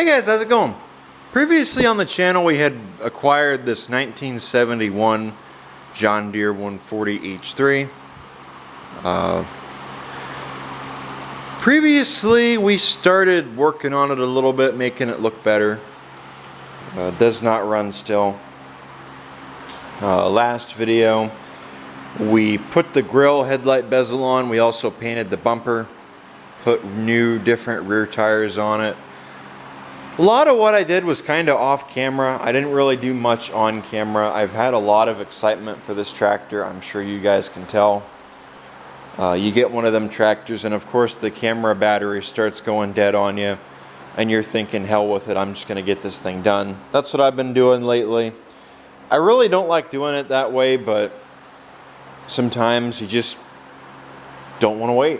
Hey guys, how's it going? Previously on the channel we had acquired this 1971 John Deere 140H3. Previously we started working on it a little bit, making it look better. Does not run still. Last video we put the grill headlight bezel on. We also painted the bumper, put new different rear tires on it. A lot of what I did was kind of off camera. I didn't really do much on camera. I've had a lot of excitement for this tractor. I'm sure you guys can tell. You get one of them tractors and of course the camera battery starts going dead on you and you're thinking, hell with it, I'm just going to get this thing done. That's what I've been doing lately. I really don't like doing it that way, but sometimes you just don't want to wait.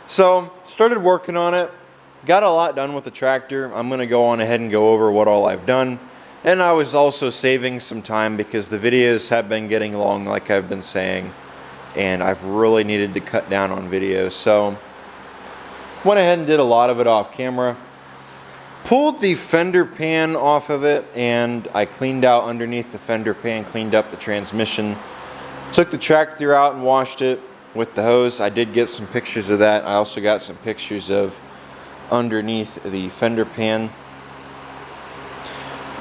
So started working on it. Got a lot done with the tractor. I'm going to go on ahead and go over what all I've done. And I was also saving some time because the videos have been getting long, like I've been saying. And I've really needed to cut down on videos. So went ahead and did a lot of it off camera. Pulled the fender pan off of it and I cleaned out underneath the fender pan, cleaned up the transmission. Took the tractor out and washed it with the hose. I did get some pictures of that. I also got some pictures of underneath the fender pan.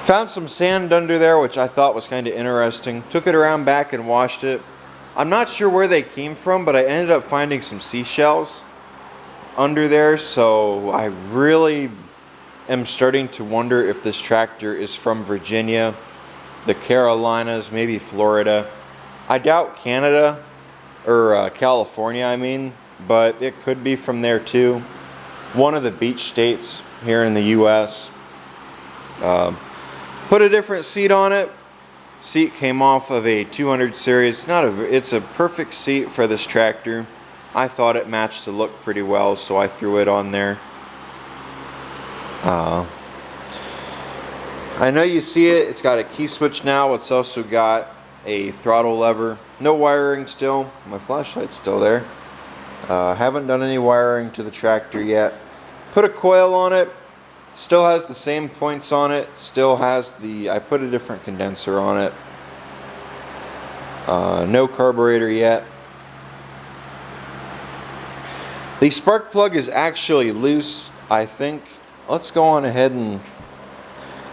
Found some sand under there, which I thought was kind of interesting. Took it around back and washed it. I'm not sure where they came from, but I ended up finding some seashells under there, so I really am starting to wonder if this tractor is from Virginia, the Carolinas, maybe Florida. I doubt Canada, or California I mean, but it could be from there too. One of the beach states here in the US. Put a different seat on it. Seat came off of a 200 series. It's a perfect seat for this tractor. I thought it matched the look pretty well, so I threw it on there. I know you see it. It's got a key switch now. It's also got a throttle lever. No wiring still. My flashlight's still there. Haven't done any wiring to the tractor yet. Put a coil on it. Still has the same points on it. Still has the, I put a different condenser on it. No carburetor yet. The spark plug is actually loose, I think. Let's go on ahead and,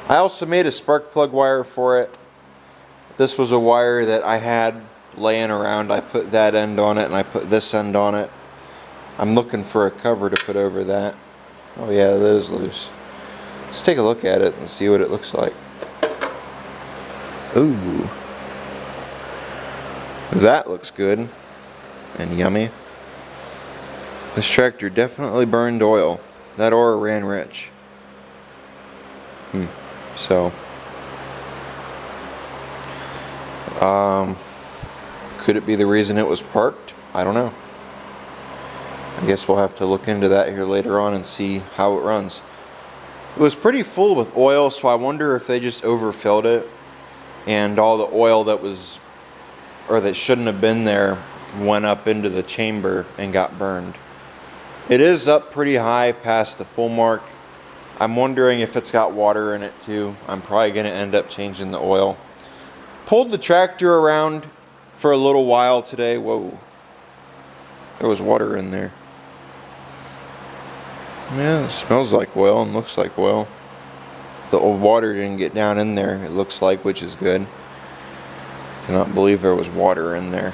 I also made a spark plug wire for it. This was a wire that I had laying around. I put that end on it and I put this end on it. I'm looking for a cover to put over that. Oh yeah, that is loose. Let's take a look at it and see what it looks like. Ooh. That looks good and yummy. This tractor definitely burned oil. That oil ran rich. So. Could it be the reason it was parked? I don't know. I guess we'll have to look into that here later on and see how it runs. It was pretty full with oil, so I wonder if they just overfilled it and all the oil that was, or that shouldn't have been there, went up into the chamber and got burned. It is up pretty high past the full mark. I'm wondering if it's got water in it too. I'm probably going to end up changing the oil. Pulled the tractor around for a little while today. Whoa. There was water in there. Yeah, it smells like oil and looks like oil. The old water didn't get down in there, it looks like, which is good. Cannot believe there was water in there.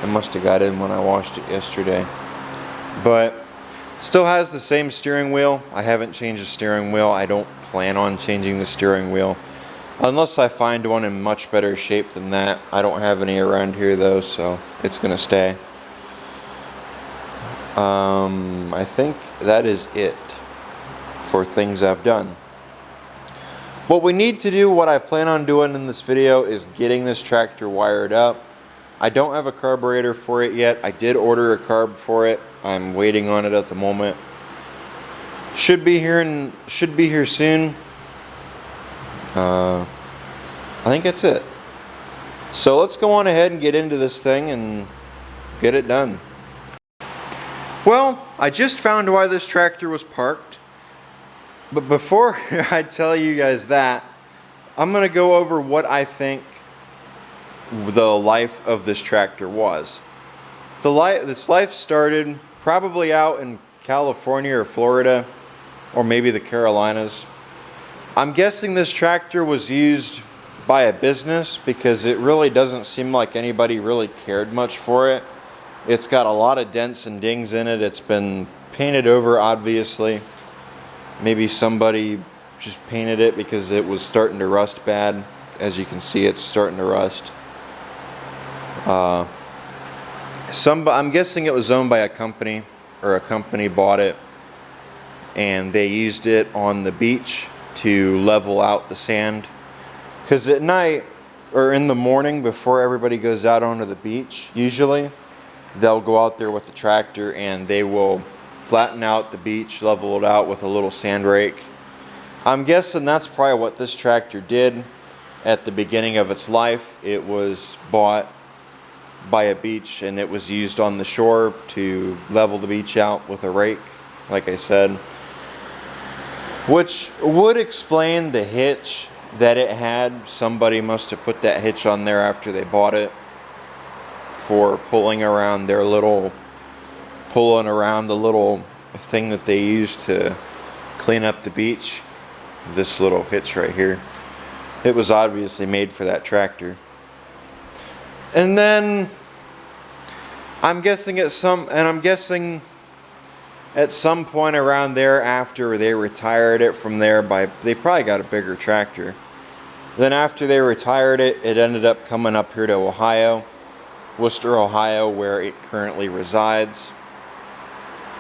I must have got in when I washed it yesterday. But still has the same steering wheel. I haven't changed the steering wheel. I don't plan on changing the steering wheel unless I find one in much better shape than that. I don't have any around here though, so it's gonna stay. I think that is it for things I've done. What we need to do, what I plan on doing in this video, is getting this tractor wired up. I don't have a carburetor for it yet. I did order a carb for it. I'm waiting on it at the moment. Should be here soon. I think that's it. So let's go on ahead and get into this thing and get it done. Well, I just found why this tractor was parked. But before I tell you guys that, I'm going to go over what I think the life of this tractor was. This life started probably out in California or Florida, or maybe the Carolinas. I'm guessing this tractor was used by a business because it really doesn't seem like anybody really cared much for it. It's got a lot of dents and dings in it. It's been painted over, obviously. Maybe somebody just painted it because it was starting to rust bad. As you can see, it's starting to rust. I'm guessing it was owned by a company, or a company bought it and they used it on the beach to level out the sand. Because at night or in the morning before everybody goes out onto the beach, usually they'll go out there with the tractor and they will flatten out the beach, level it out with a little sand rake. I'm guessing that's probably what this tractor did at the beginning of its life. It was bought by a beach and it was used on the shore to level the beach out with a rake, like I said. Which would explain the hitch that it had. Somebody must have put that hitch on there after they bought it for pulling around the little thing that they use to clean up the beach. This little hitch right here. It was obviously made for that tractor. And then I'm guessing at some point around there, after they retired it from there, they probably got a bigger tractor. Then after they retired it, it ended up coming up here to Ohio, Worcester, Ohio, where it currently resides.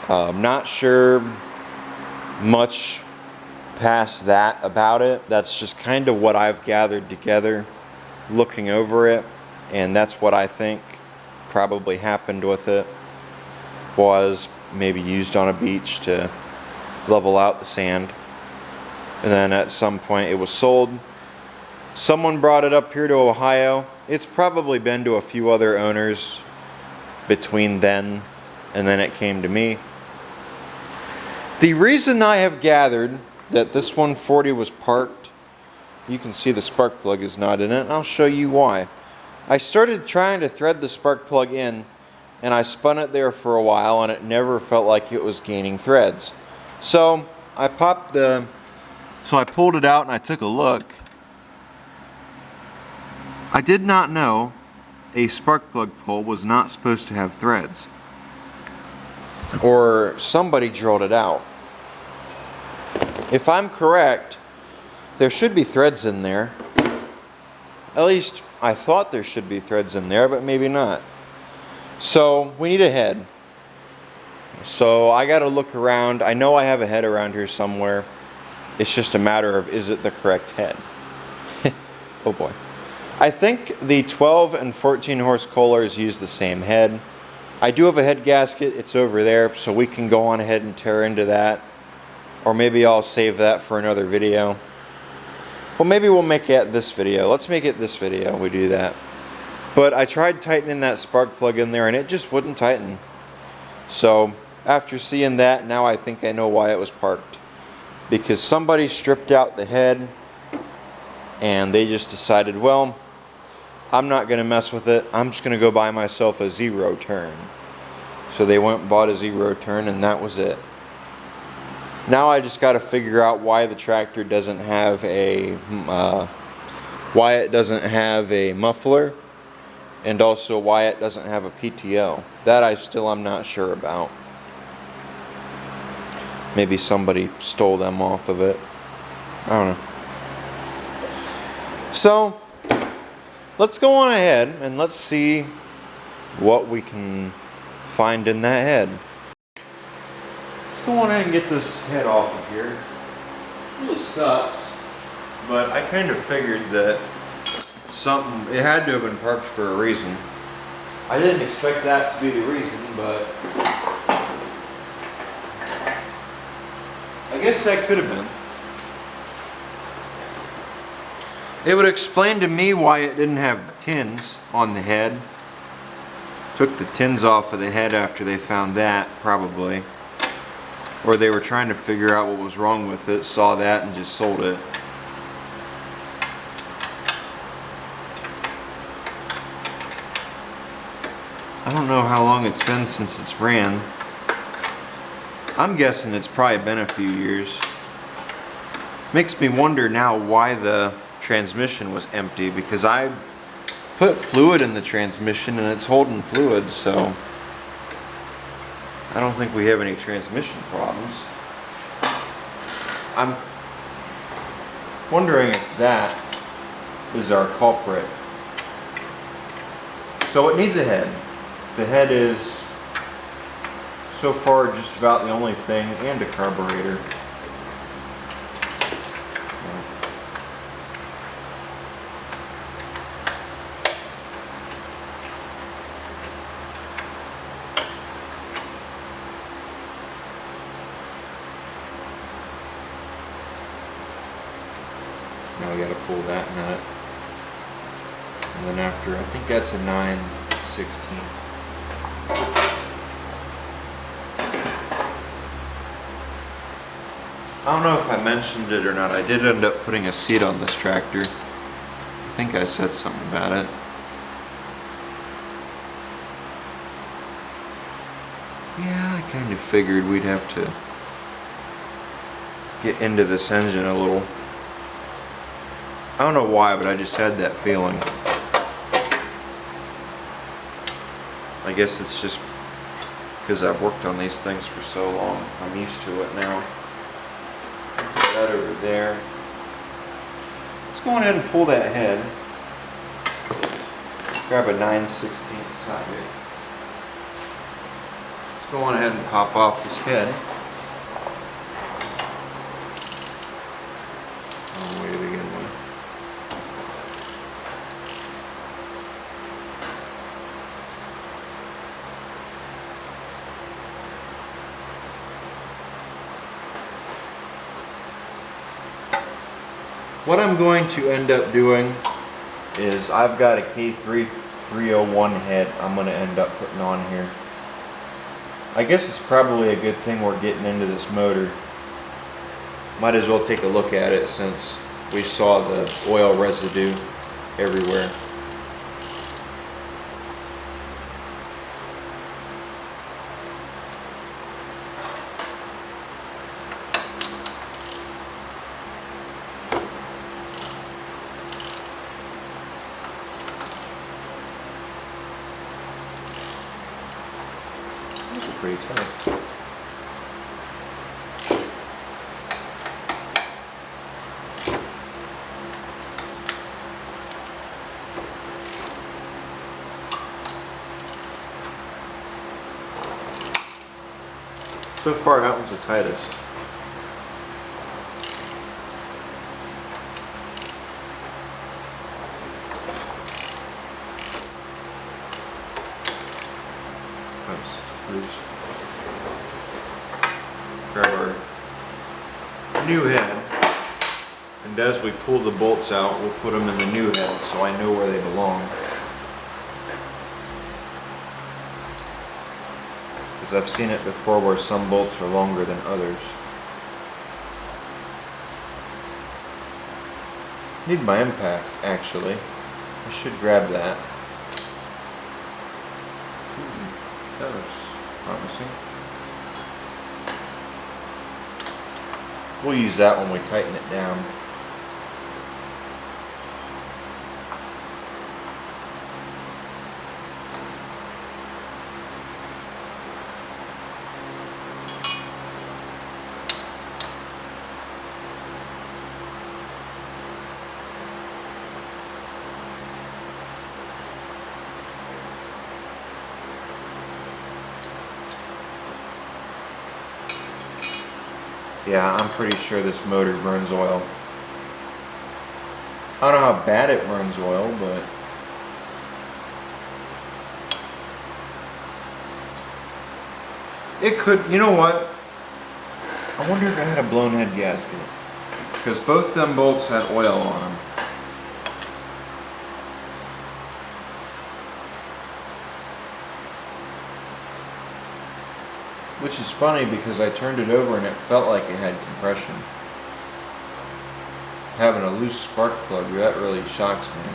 Not sure much past that about it. That's just kind of what I've gathered together looking over it, and that's what I think probably happened with it. Was maybe used on a beach to level out the sand, and then at some point it was sold. Someone brought it up here to Ohio. It's probably been to a few other owners between then and then it came to me. The reason I have gathered that this 140 was parked, you can see the spark plug is not in it, and I'll show you why. I started trying to thread the spark plug in, and I spun it there for a while and it never felt like it was gaining threads. So I pulled it out and I took a look. I did not know a spark plug pull was not supposed to have threads. Or somebody drilled it out. If I'm correct, there should be threads in there. At least I thought there should be threads in there, but maybe not. So we need a head. So I gotta look around. I know I have a head around here somewhere. It's just a matter of, is it the correct head? Oh boy. I think the 12 and 14 horse Kohlers use the same head. I do have a head gasket. It's over there, so we can go on ahead and tear into that. Or maybe I'll save that for another video. Well, maybe we'll make it this video. Let's make it this video. We do that. But I tried tightening that spark plug in there and it just wouldn't tighten. So after seeing that, now I think I know why it was parked. Because somebody stripped out the head and they just decided, well, I'm not going to mess with it. I'm just going to go buy myself a zero turn. So they went and bought a zero turn and that was it. Now I just got to figure out why the tractor doesn't have a muffler, and also why it doesn't have a PTO. That I'm not sure about. Maybe somebody stole them off of it. I don't know. So let's go on ahead and let's see what we can find in that head. Let's go on ahead and get this head off of here. It really sucks, but I kind of figured that it had to have been parked for a reason. I didn't expect that to be the reason, but I guess that could have been. It would explain to me why it didn't have tins on the head. Took the tins off of the head after they found that, probably. or they were trying to figure out what was wrong with it, saw that and just sold it. I don't know how long it's been since it's ran. I'm guessing it's probably been a few years. Makes me wonder now why the transmission was empty, because I put fluid in the transmission and it's holding fluid, so I don't think we have any transmission problems. I'm wondering if that is our culprit. So it needs a head. The head is so far just about the only thing, and a carburetor. Now we got to pull that nut, and then after, I think that's a 9/16. I don't know if I mentioned it or not. I did end up putting a seat on this tractor. I think I said something about it. Yeah, I kind of figured we'd have to get into this engine a little. I don't know why, but I just had that feeling. I guess it's just because I've worked on these things for so long. I'm used to it now. Put that over there. Let's go ahead and pull that head. Grab a 9/16 socket. Let's go on ahead and pop off this head. Oh, way to begin with. What I'm going to end up doing is I've got a K3 301 head I'm going to end up putting on here. I guess it's probably a good thing we're getting into this motor. Might as well take a look at it since we saw the oil residue everywhere. Pretty tight. So far, that one's the tightest. Nice. Grab our new head, and as we pull the bolts out, we'll put them in the new head so I know where they belong. Because I've seen it before where some bolts are longer than others. Need my impact, actually. I should grab that. That looks promising. We'll use that when we tighten it down. Yeah, I'm pretty sure this motor burns oil. I don't know how bad it burns oil, but it could, you know what? I wonder if it had a blown head gasket. Because both them bolts had oil on them. Which is funny because I turned it over and it felt like it had compression. Having a loose spark plug, that really shocks me.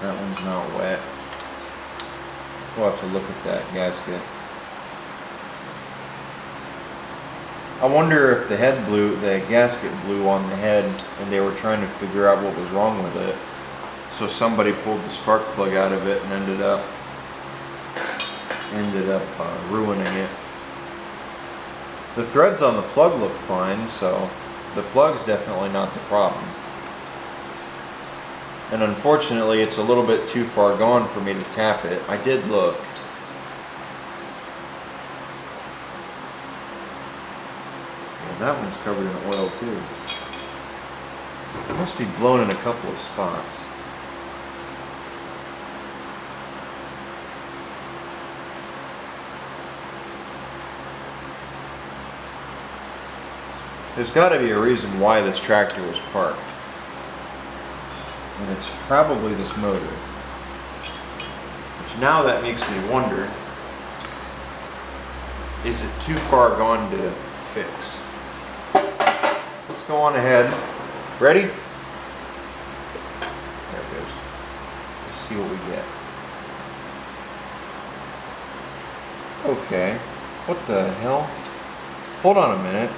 That one's not wet. We'll have to look at that gasket. I wonder if the gasket blew on the head and they were trying to figure out what was wrong with it. So somebody pulled the spark plug out of it and ended up ruining it. The threads on the plug look fine, so the plug's definitely not the problem. And unfortunately, it's a little bit too far gone for me to tap it. I did look. Well, that one's covered in oil too. It must be blown in a couple of spots. There's got to be a reason why this tractor was parked. And it's probably this motor. Which now that makes me wonder, is it too far gone to fix? Let's go on ahead. Ready? There it goes. Let's see what we get. Okay. What the hell? Hold on a minute.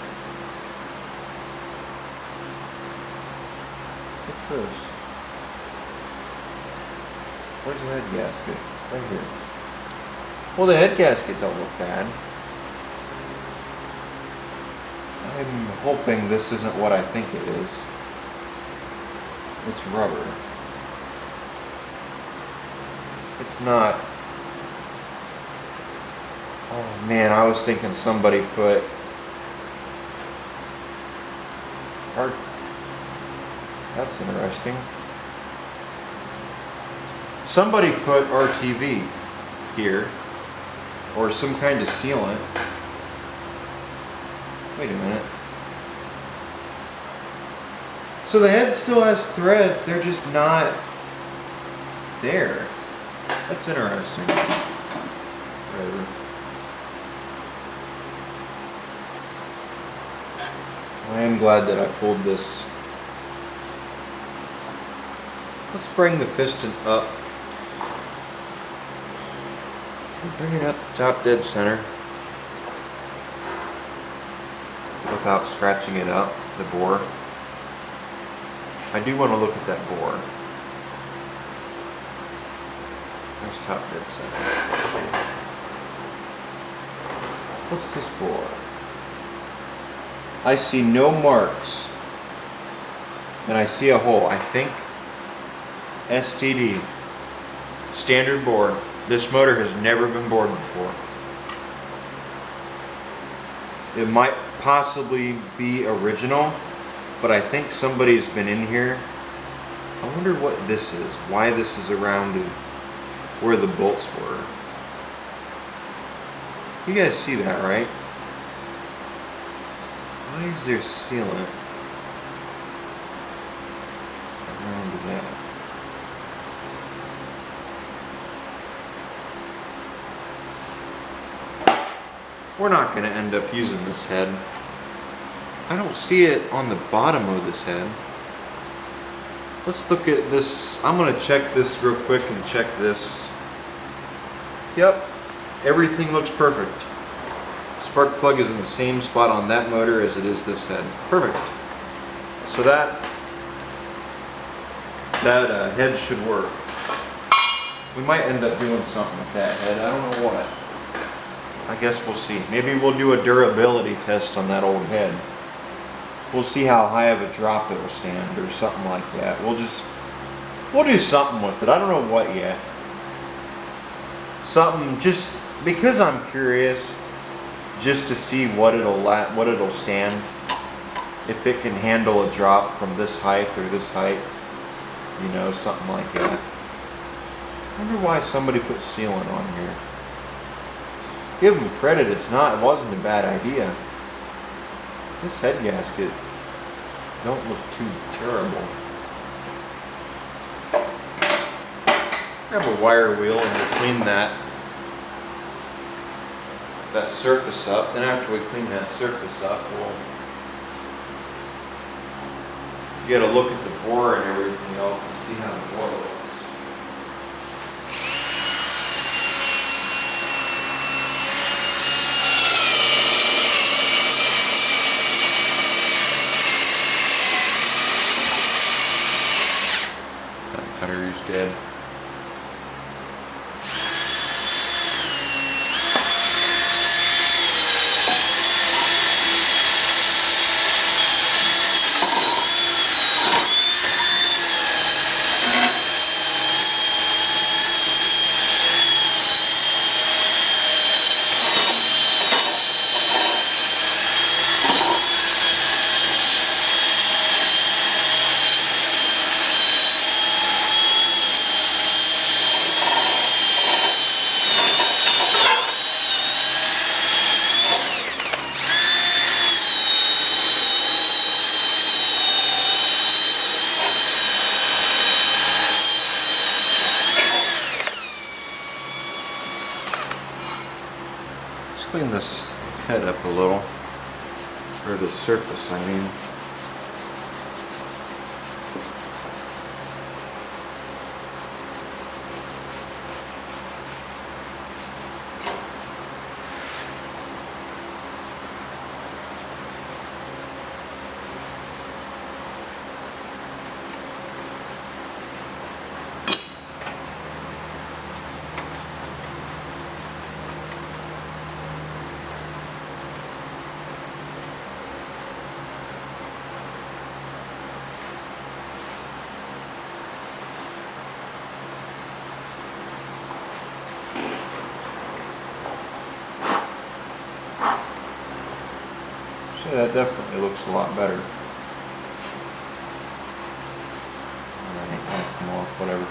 What's this? Where's the head gasket? Right here. Well, the head gasket don't look bad. I'm hoping this isn't what I think it is. It's rubber. It's not. Oh man, I was thinking somebody put That's interesting. Somebody put RTV here, or some kind of sealant. Wait a minute. So the head still has threads, they're just not there. That's interesting. Whatever. I am glad that I pulled this. Let's bring the piston up. Bring it up top dead center without scratching it up, the bore. I do want to look at that bore. There's top dead center. What's this bore? I see no marks and I see a hole. I think STD, standard bore. This motor has never been bored before. It might possibly be original, but I think somebody's been in here. I wonder what this is, why this is around where the bolts were. You guys see that, right? Why is there sealant around that? We're not going to end up using this head. I don't see it on the bottom of this head. Let's look at this. I'm going to check this real quick and check this. Yep, everything looks perfect. Spark plug is in the same spot on that motor as it is this head. Perfect. So that head should work. We might end up doing something with that head. I don't know what. I guess we'll see. Maybe we'll do a durability test on that old head. We'll see how high of a drop it will stand or something like that. We'll do something with it. I don't know what yet. Something just because I'm curious, just to see what it'll stand. If it can handle a drop from this height or this height, you know, something like that. I wonder why somebody put sealant on here. Give them credit, it wasn't a bad idea. This head gasket don't look too terrible. Grab a wire wheel and we'll clean that surface up. Then after we clean that surface up, we'll get a look at the bore and everything else and see how the bore looks. That cutter is dead. Clean this head up a little, or the surface, I mean. Yeah, that definitely looks a lot better. Alright, that'll come off, whatever.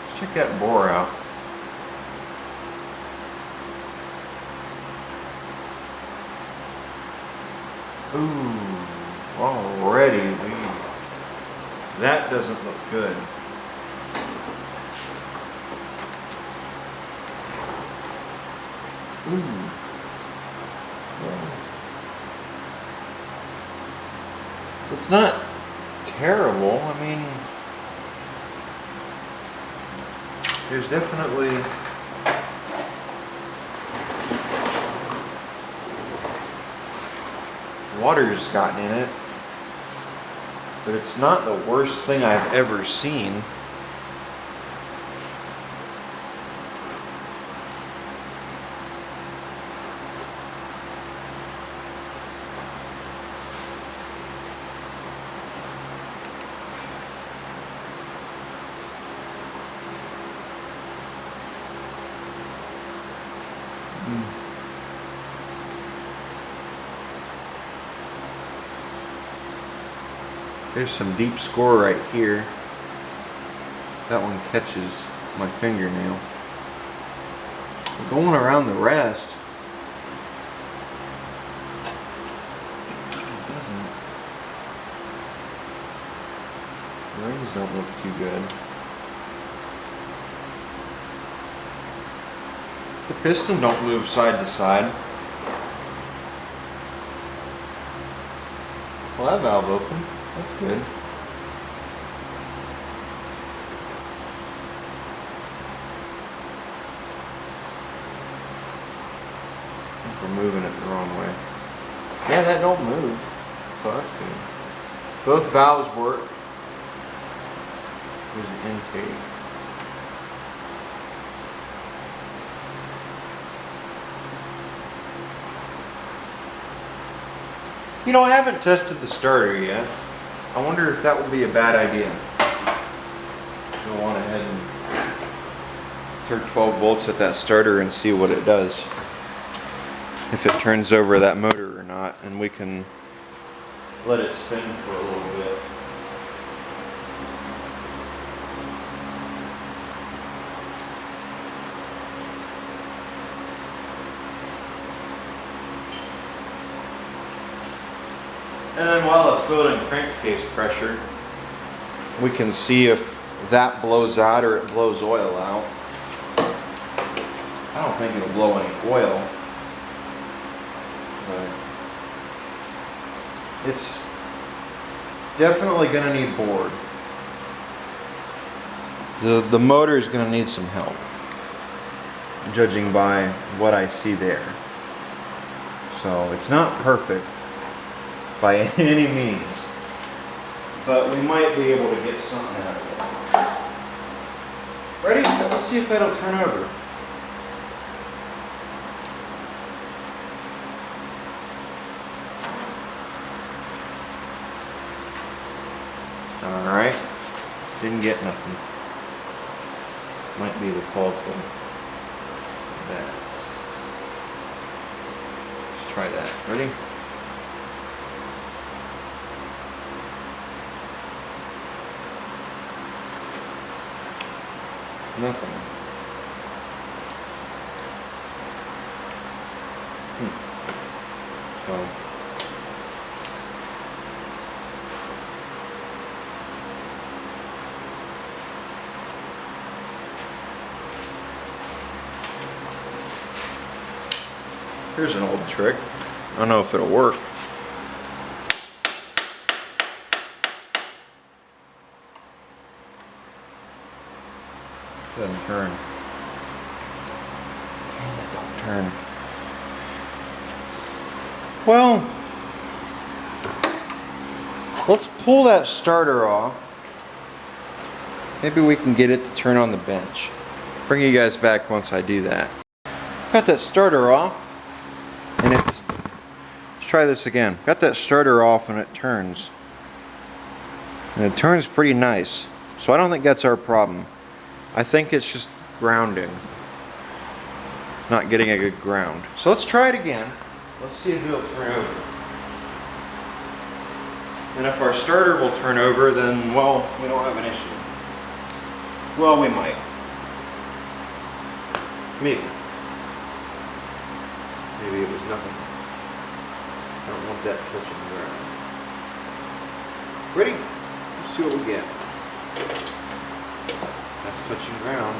Let's check that bore out. Ooh, already that doesn't look good. Ooh. It's not terrible. I mean, there's definitely water's gotten in it, but it's not the worst thing I've ever seen. There's some deep score right here. That one catches my fingernail. But going around the rest, it doesn't. The rings don't look too good. The piston don't move side to side. Well, that valve open. That's good. I think we're moving it the wrong way. Yeah, that don't move. So that's good. Both valves work. Here's the intake. You know, I haven't tested the starter yet. I wonder if that would be a bad idea. Go on ahead and turn 12 volts at that starter and see what it does. If it turns over that motor or not, and we can let it spin for a little bit. And then while it's building crankcase pressure, we can see if that blows out or it blows oil out. I don't think it'll blow any oil, but it's definitely going to need board. The motor is going to need some help, judging by what I see there. So it's not perfect by any means, but we might be able to get something out of it. Ready? Let's see if that'll turn over. Alright, didn't get nothing. Might be the fault of that. Let's try that. Ready? Nothing. So here's an old trick. I don't know if it'll work. Doesn't turn. Man, it don't turn. Well, let's pull that starter off. Maybe we can get it to turn on the bench. Bring you guys back once I do that. Got that starter off, and let's try this again. Got that starter off and it turns. And it turns pretty nice. So I don't think that's our problem. I think it's just grounding. Not getting a good ground. So let's try it again. Let's see if it'll turn over. And if our starter will turn over, then, well, we don't have an issue. Well, we might. Maybe. Maybe it was nothing. I don't want that touching the ground. Ready? Let's see what we get. That's touching ground.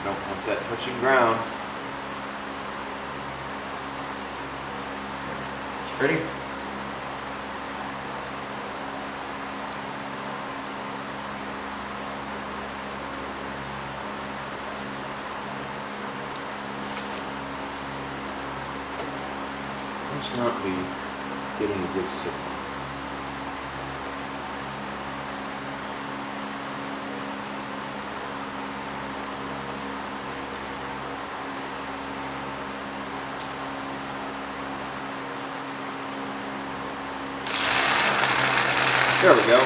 Don't want that touching ground. Ready? Must not be getting a good signal. There we go.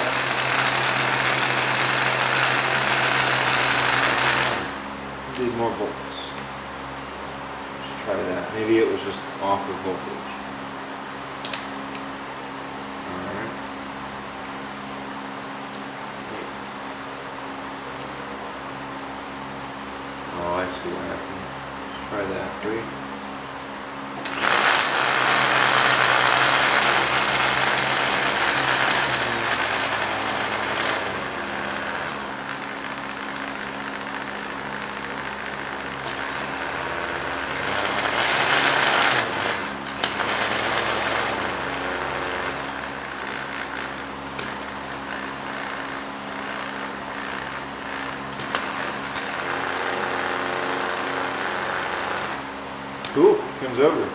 Need more volts. Let's try that. Maybe it was just off the voltage. Alright. Oh, I see what happened. Let's try that. Ready? Cool, comes over.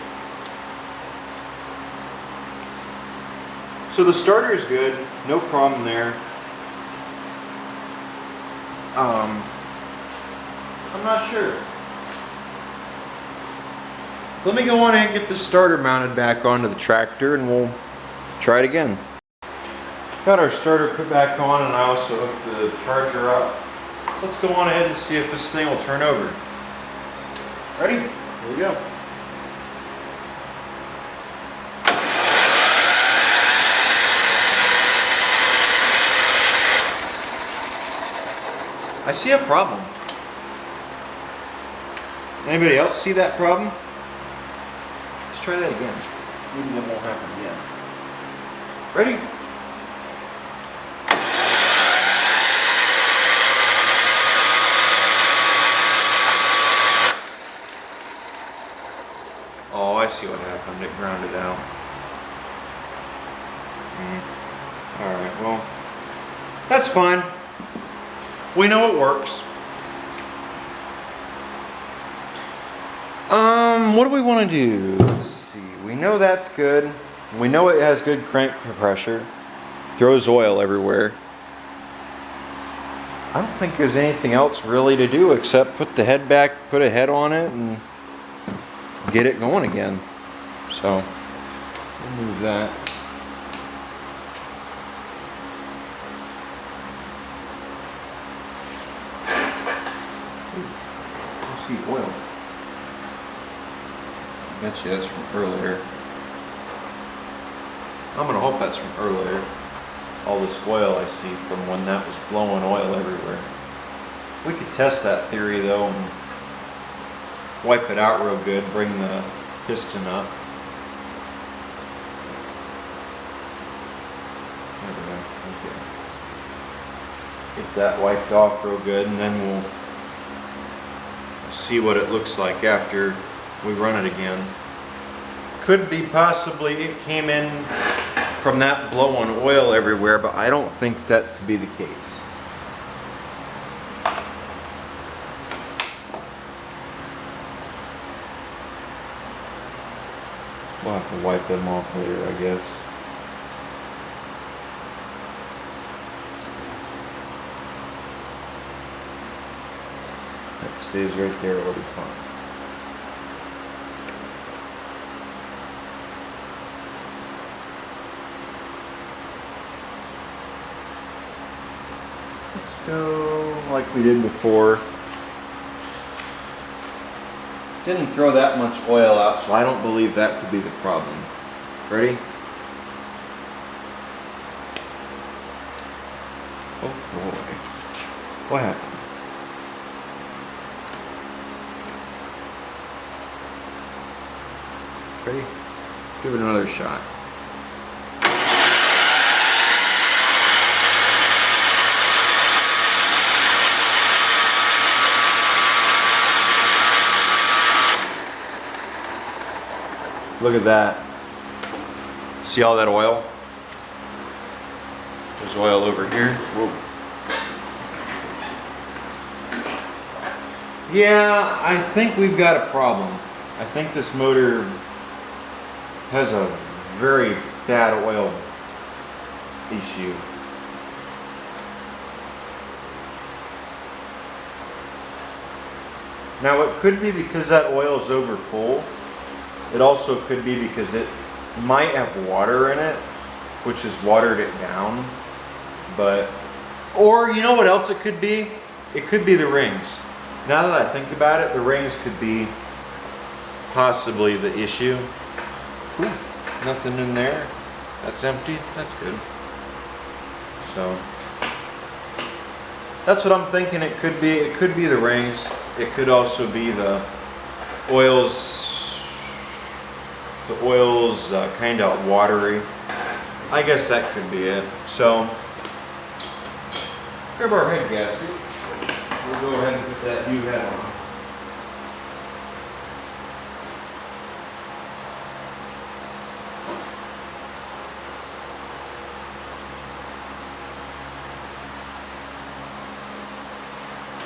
So the starter is good, no problem there. I'm not sure. Let me go on and get the starter mounted back onto the tractor and we'll try it again. Got our starter put back on and I also hooked the charger up. Let's go on ahead and see if this thing will turn over. Ready? Here we go. I see a problem. Anybody else see that problem? Let's try that again. Maybe that won't happen again. Ready? see what happened. It ground it out. Alright, well, that's fine. We know it works. What do we want to do? Let's see. We know that's good. We know it has good crank pressure. Throws oil everywhere. I don't think there's anything else really to do except put the head back, put a head on it, and get it going again. So, we'll move that. Ooh, I see oil. I bet you that's from earlier. I'm gonna hope that's from earlier. All this oil I see from when that was blowing oil everywhere. We could test that theory though and wipe it out real good, bring the piston up. There we go. Okay. Get that wiped off real good, and then we'll see what it looks like after we run it again. Could be possibly it came in from that blowing oil everywhere, but I don't think that to be the case. We'll have to wipe them off later, I guess. That stays right there, it'll be fine. Let's go like we did before. Didn't throw that much oil out, so I don't believe that to be the problem. Ready? Oh boy. What happened? Ready? Give it another shot. Look at that. See all that oil? There's oil over here. Whoa. Yeah, I think we've got a problem. I think this motor has a very bad oil issue. Now it could be because that oil is over full. It also could be because it might have water in it, which has watered it down. But, or you know what else it could be? It could be the rings. Now that I think about it, the rings could be possibly the issue. Ooh, nothing in there. That's empty. That's good. So, that's what I'm thinking it could be. It could be the rings. It could also be the oils. The oil's kind of watery. I guess that could be it. So, grab our head gasket. We'll go ahead and put that new head on.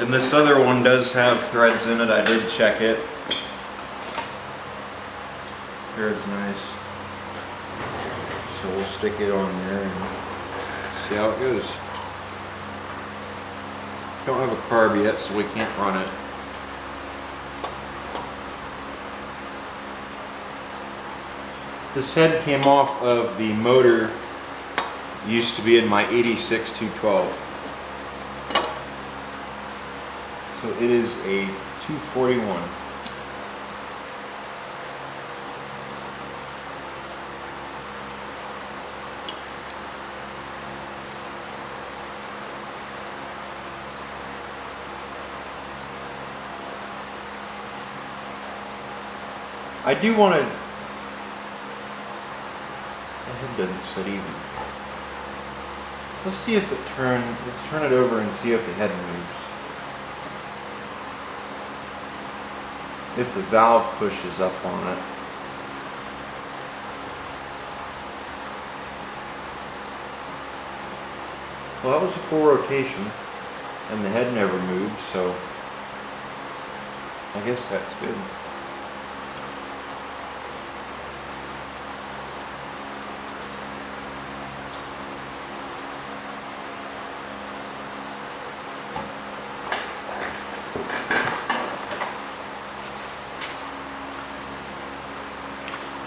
And this other one does have threads in it. I did check it. Thread's nice. So we'll stick it on there and see how it goes. Don't have a carb yet, so we can't run it. This head came off of the motor used to be in my 86 212. So it is a 241. I do want to. My head doesn't sit even. Let's see if it turns. Let's turn it over and see if the head moves. If the valve pushes up on it. Well, that was a full rotation, and the head never moved, so I guess that's good.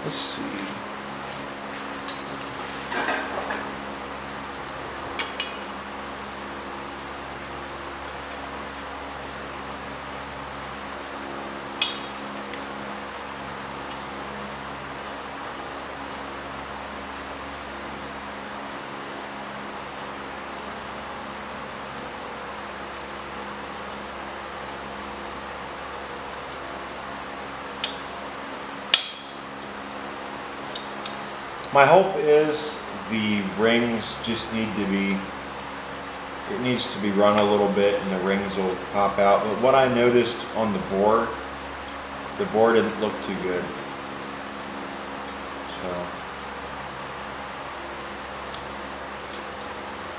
Let's see. My hope is the rings just need to be, it needs to be run a little bit and the rings will pop out. But what I noticed on the bore didn't look too good. So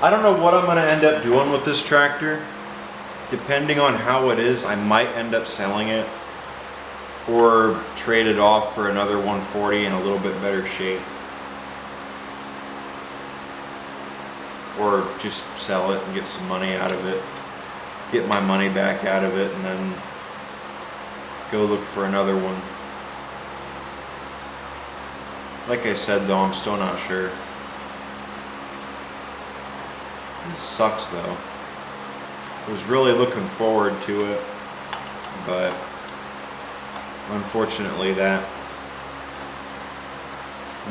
I don't know what I'm going to end up doing with this tractor. Depending on how it is, I might end up selling it or trade it off for another 140 in a little bit better shape. Or just sell it and get some money out of it, get my money back out of it, and then go look for another one. Like I said though, I'm still not sure. This sucks though. I was really looking forward to it, but unfortunately that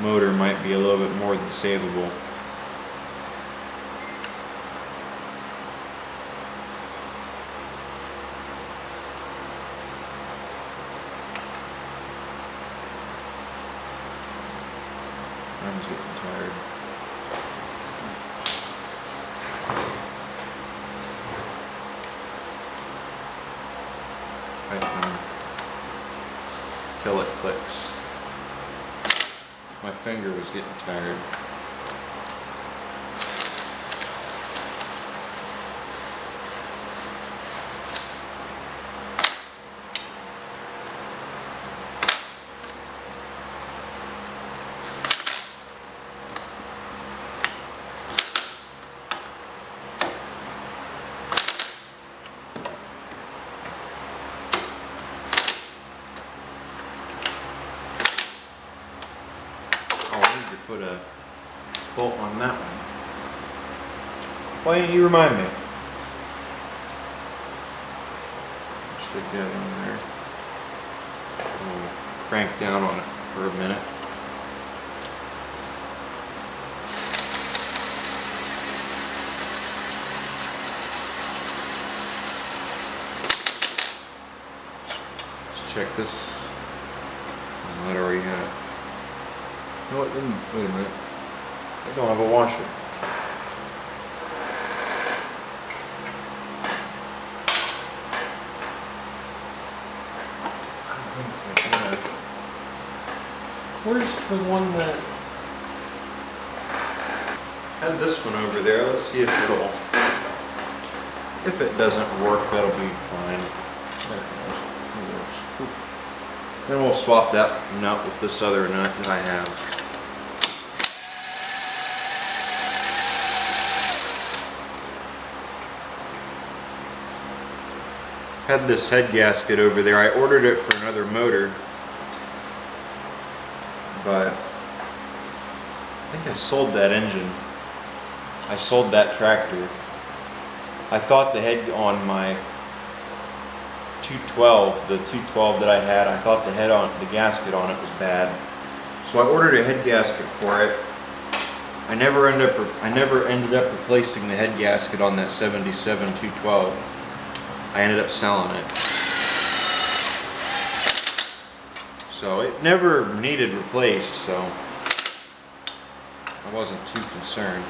motor might be a little bit more than savable. I'm getting tired. Till it clicks. My finger was getting tired. Put a bolt on that one. Why didn't you remind me? Stick that in there. We'll crank down on it for a minute. Let's check this. What are we at? No, it didn't. Wait a minute. I don't have a washer. Where's the one that had this one over there? Let's see if it'll. If it doesn't work, that'll be fine. There it works. Then we'll swap that nut with this other nut that I have. Had this head gasket over there. I ordered it for another motor, but I think I sold that engine. I sold that tractor. I thought the head on my 212, the 212 that I had, I thought the head on the gasket on it was bad. So I ordered a head gasket for it. I never ended up replacing the head gasket on that 77 212. I ended up selling it. So it never needed replaced, so I wasn't too concerned.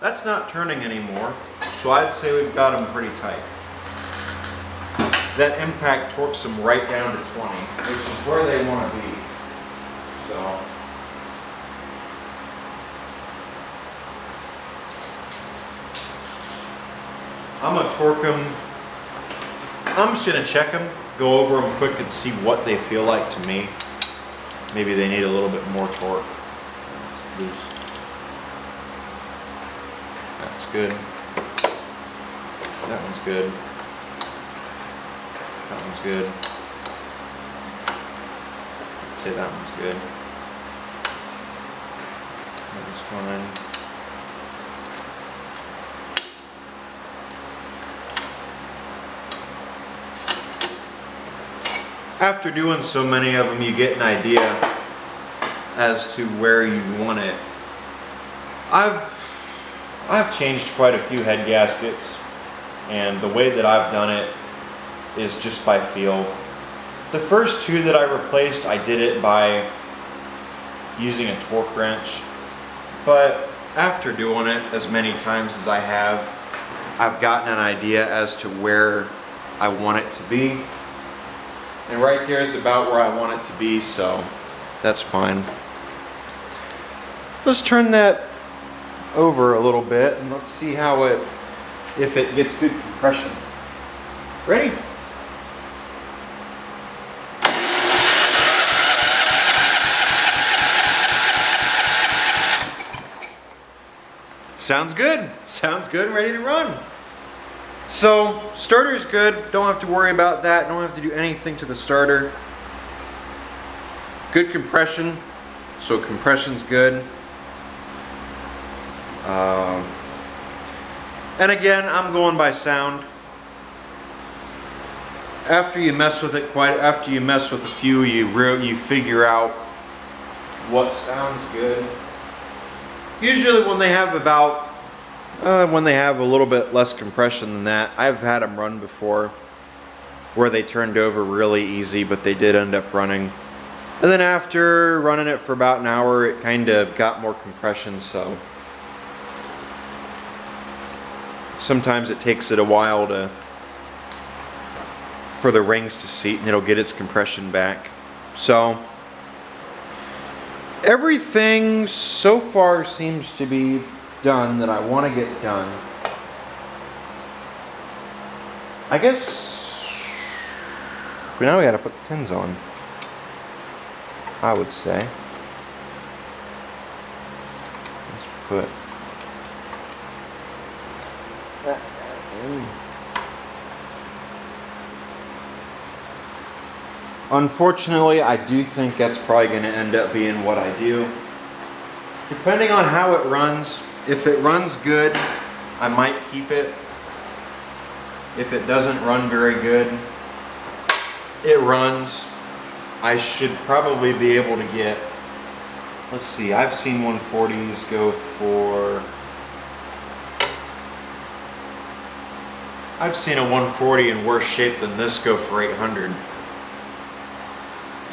That's not turning anymore, so I'd say we've got them pretty tight. That impact torques them right down to 20, which is where they want to be. So, I'm going to torque them. I'm just going to check them, go over them quick and see what they feel like to me. Maybe they need a little bit more torque. It's loose. That's good. That one's good. That one's good. I'd say that one's good. That one's fine. After doing so many of them, you get an idea as to where you want it. I've changed quite a few head gaskets, and the way that I've done it is just by feel. The first two that I replaced, I did it by using a torque wrench, but after doing it as many times as I have, I've gotten an idea as to where I want it to be. And right there is about where I want it to be, so that's fine. Let's turn that over a little bit and let's see how if it gets good compression. Ready? Sounds good. Sounds good, ready to run. So, starter's good. Don't have to worry about that. Don't have to do anything to the starter. Good compression. So compression's good. And again, I'm going by sound. After you mess with it after you mess with a few, you figure out what sounds good. Usually when they have when they have a little bit less compression than that, I've had them run before where they turned over really easy, but they did end up running. And then after running it for about an hour, it kind of got more compression, so sometimes it takes it a while for the rings to seat and it'll get its compression back. So everything so far seems to be done that I want to get done. I guess now we gotta put the tins on, I would say. Let's put that in. Unfortunately, I do think that's probably going to end up being what I do. Depending on how it runs, if it runs good, I might keep it. If it doesn't run very good, it runs. I should probably be able to get, let's see, I've seen 140s go for, I've seen a 140 in worse shape than this go for 800.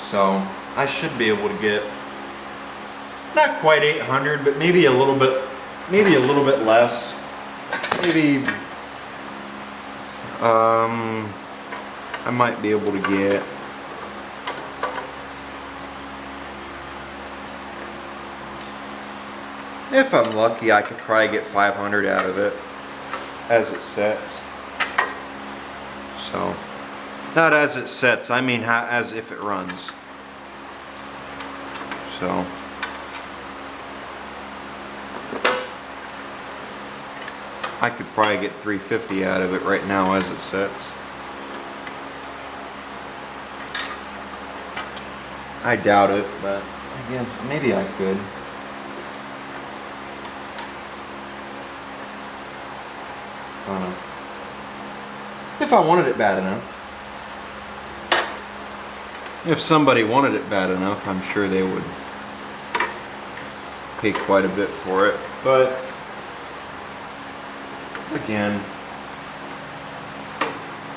So I should be able to get not quite 800, but maybe a little bit less. Maybe I might be able to get if I'm lucky, I could probably get 500 out of it as it sets. So not as it sets, I mean as if it runs. So I could probably get 350 out of it right now as it sets. I doubt it, but again, maybe I could. I don't know. If I wanted it bad enough. If somebody wanted it bad enough, I'm sure they would pay quite a bit for it. But again,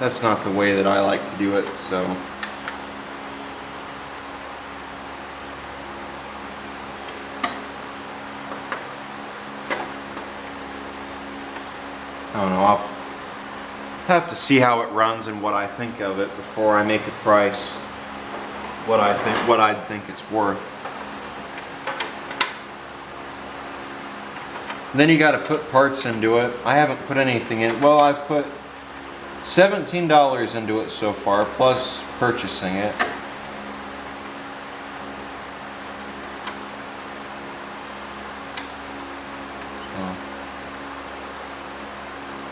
that's not the way that I like to do it, so I don't know, I'll have to see how it runs and what I think of it before I make a price. What I'd think it's worth. And then you got to put parts into it. I haven't put anything in. Well, I've put $17 into it so far, plus purchasing it.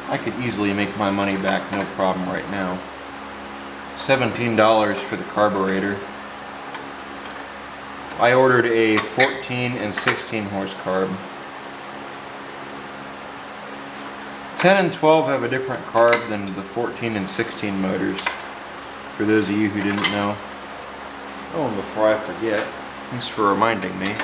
I could easily make my money back, no problem right now. $17 for the carburetor. I ordered a 14 and 16 horse carb. 10 and 12 have a different carb than the 14 and 16 motors, for those of you who didn't know. Oh, and before I forget, thanks for reminding me.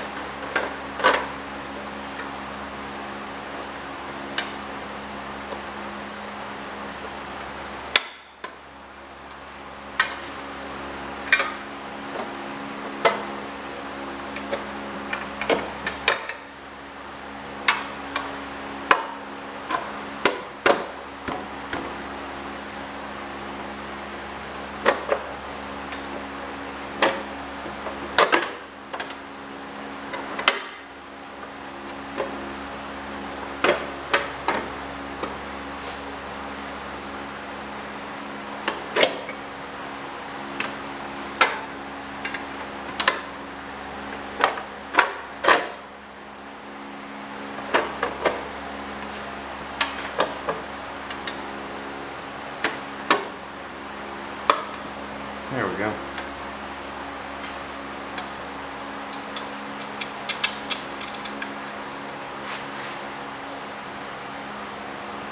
There we go.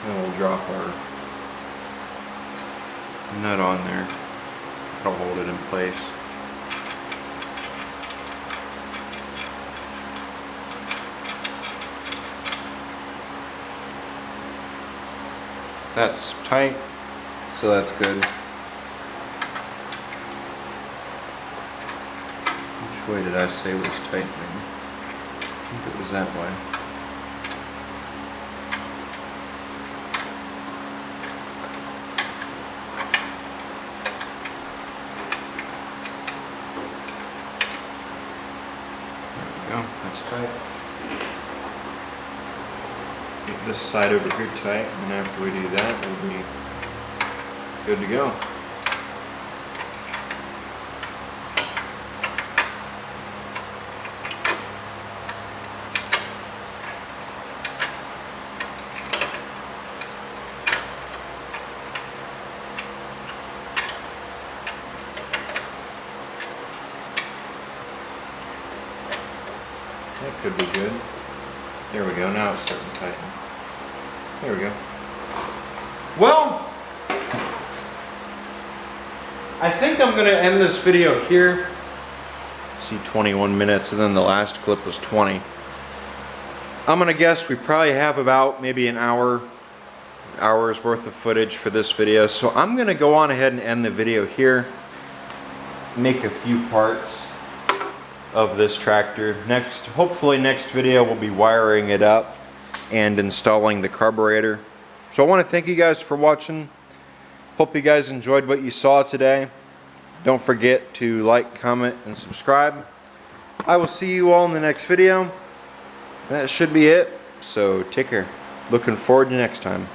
Then we'll drop our nut on there. That'll hold it in place. That's tight, so that's good. Which way did I say was tightening? I think it was that way. There we go, that's tight. Get this side over here tight, and after we do that, we'll be good to go. That could be good. There we go, now it's starting to tighten. There we go. Well, I think I'm going to end this video here. See, 21 minutes, and then the last clip was 20. I'm going to guess we probably have about maybe an hour's worth of footage for this video. So I'm going to go on ahead and end the video here. Make a few parts of this tractor. Hopefully next video we'll be wiring it up and installing the carburetor. So I want to thank you guys for watching. Hope you guys enjoyed what you saw today. Don't forget to like, comment, and subscribe. I will see you all in the next video. That should be it. So take care. Looking forward to next time.